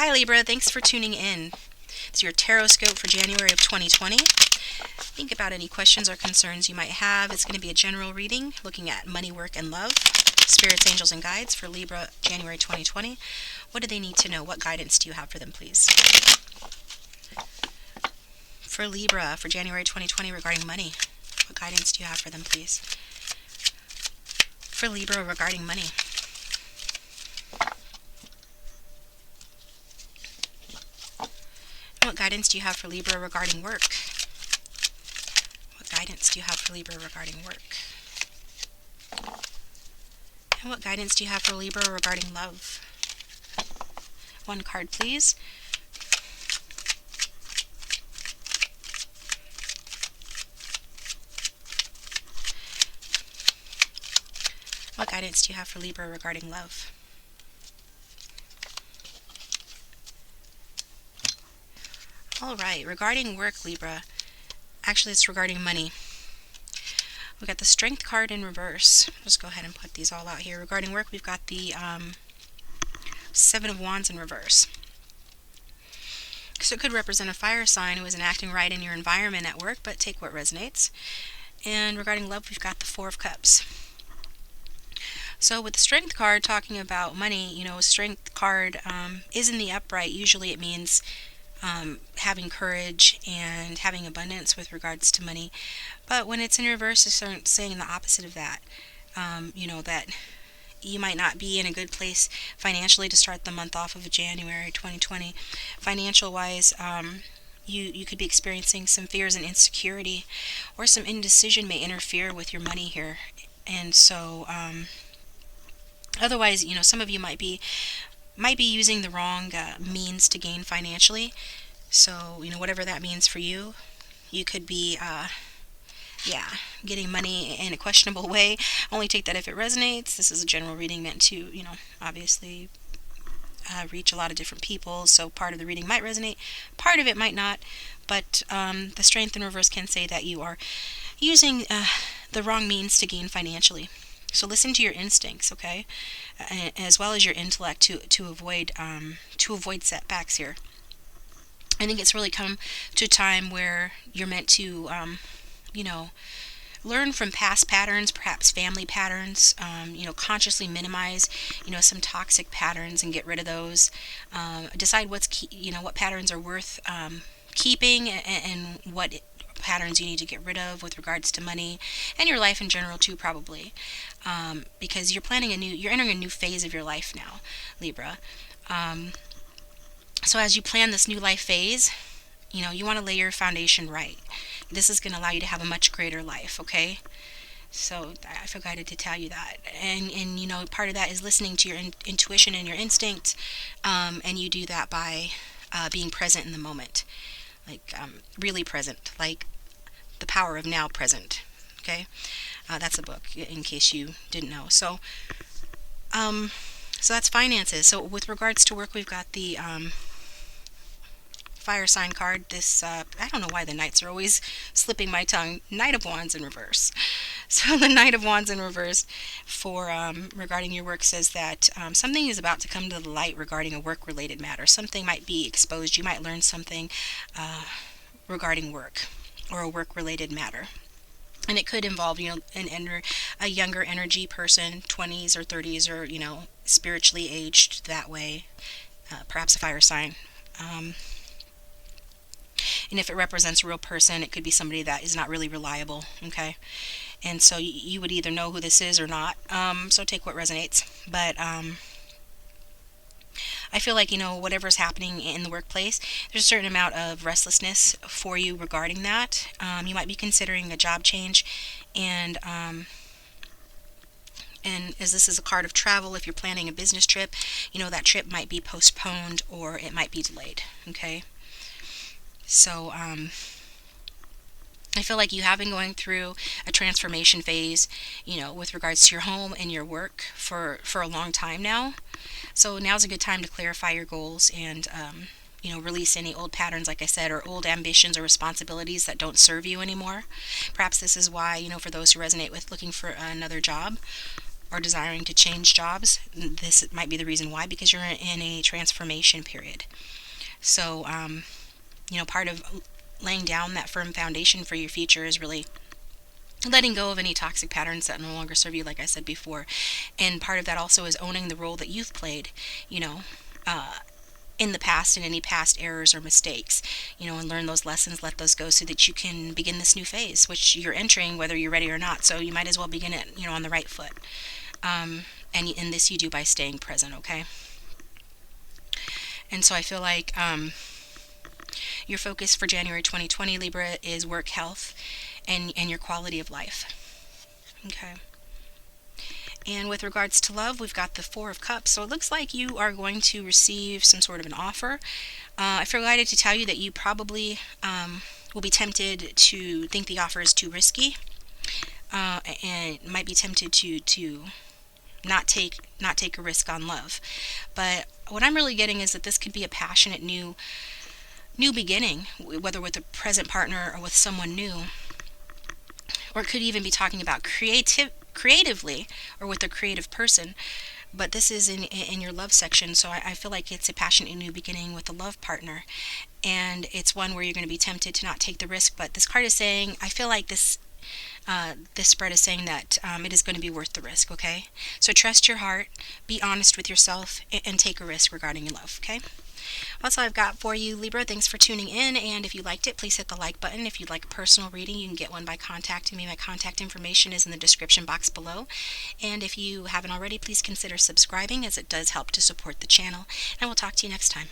Hi Libra, thanks for tuning in. It's your Taroscope for January of 2020. Think about any questions or concerns you might have. It's going to be a general reading looking at money, work, and love. Spirits, angels, and guides for Libra January 2020. What do they need to know? What guidance do you have for them, please? For Libra for January 2020 regarding money, what guidance do you have for them, please? For Libra regarding money. What guidance do you have for Libra regarding work? What guidance do you have for Libra regarding work? And what guidance do you have for Libra regarding love? One card, please. What guidance do you have for Libra regarding love? All right, regarding work, Libra, actually it's regarding money. We've got the Strength card in reverse. Just go ahead and put these all out here. Regarding work, we've got the Seven of Wands in reverse. So it could represent a fire sign who isn't acting right in your environment at work, but take what resonates. And regarding love, we've got the Four of Cups. So with the Strength card talking about money, a Strength card is in the upright. Usually it means having courage and having abundance with regards to money. But when it's in reverse, it's saying the opposite of that. That you might not be in a good place financially to start the month off of January 2020. Financial-wise, you could be experiencing some fears and insecurity, or some indecision may interfere with your money here. And so, otherwise, some of you might be using the wrong means to gain financially. So, whatever that means for you, you could be, getting money in a questionable way. Only take that if it resonates. This is a general reading meant to, obviously reach a lot of different people. So part of the reading might resonate, part of it might not. But the Strength in reverse can say that you are using the wrong means to gain financially. So listen to your instincts, okay, as well as your intellect to avoid setbacks here. I think it's really come to a time where you're meant to, learn from past patterns, perhaps family patterns. Consciously minimize, some toxic patterns and get rid of those. Decide what patterns are worth keeping, and what patterns you need to get rid of with regards to money and your life in general too, probably, because you're entering a new phase of your life now, Libra. So as you plan this new life phase, you want to lay your foundation right. This is going to allow you to have a much greater life, okay? So I feel guided to tell you that. And part of that is listening to your intuition and your instinct, and you do that by being present in the moment. Like really present, like the power of now present. Okay, that's a book in case you didn't know. So that's finances. So with regards to work, we've got the fire sign card. This I don't know why the Knights are always slipping my tongue. Knight of Wands in reverse. So the Knight of Wands in reverse for regarding your work says that something is about to come to the light regarding a work-related matter. Something might be exposed. You might learn something regarding work or a work-related matter. And it could involve, a younger energy person, 20s or 30s, or, spiritually aged that way, perhaps a fire sign. And if it represents a real person, it could be somebody that is not really reliable, okay? And so you would either know who this is or not, so take what resonates. But I feel like, whatever's happening in the workplace, there's a certain amount of restlessness for you regarding that. You might be considering a job change, and as this is a card of travel, if you're planning a business trip, that trip might be postponed or it might be delayed, okay? So I feel like you have been going through a transformation phase, with regards to your home and your work for a long time now. So now's a good time to clarify your goals and, release any old patterns, like I said, or old ambitions or responsibilities that don't serve you anymore. Perhaps this is why, for those who resonate with looking for another job, are desiring to change jobs, this might be the reason why, because you're in a transformation period. So, part of laying down that firm foundation for your future is really letting go of any toxic patterns that no longer serve you, like I said before. And part of that also is owning the role that you've played, you know, uh, in the past, and any past errors or mistakes, and learn those lessons, let those go, so that you can begin this new phase, which you're entering whether you're ready or not. So you might as well begin it, on the right foot. And this you do by staying present, okay? And so I feel like your focus for January 2020, Libra, is work, health, and your quality of life. Okay. And with regards to love, we've got the Four of Cups. So it looks like you are going to receive some sort of an offer. I forgot to tell you that you probably will be tempted to think the offer is too risky, and might be tempted to not take a risk on love. But what I'm really getting is that this could be a passionate new beginning, whether with a present partner or with someone new, or it could even be talking about creatively or with a creative person. But this is in your love section, so I feel like it's a passionate new beginning with a love partner, and it's one where you're going to be tempted to not take the risk. But this card is saying, I feel like this spread is saying that it is going to be worth the risk. Okay, so trust your heart, be honest with yourself, and take a risk regarding your love. Okay. That's all I've got for you, Libra. Thanks for tuning in, and if you liked it, please hit the like button. If you'd like a personal reading, you can get one by contacting me. My contact information is in the description box below. And if you haven't already, please consider subscribing, as it does help to support the channel. And we'll talk to you next time.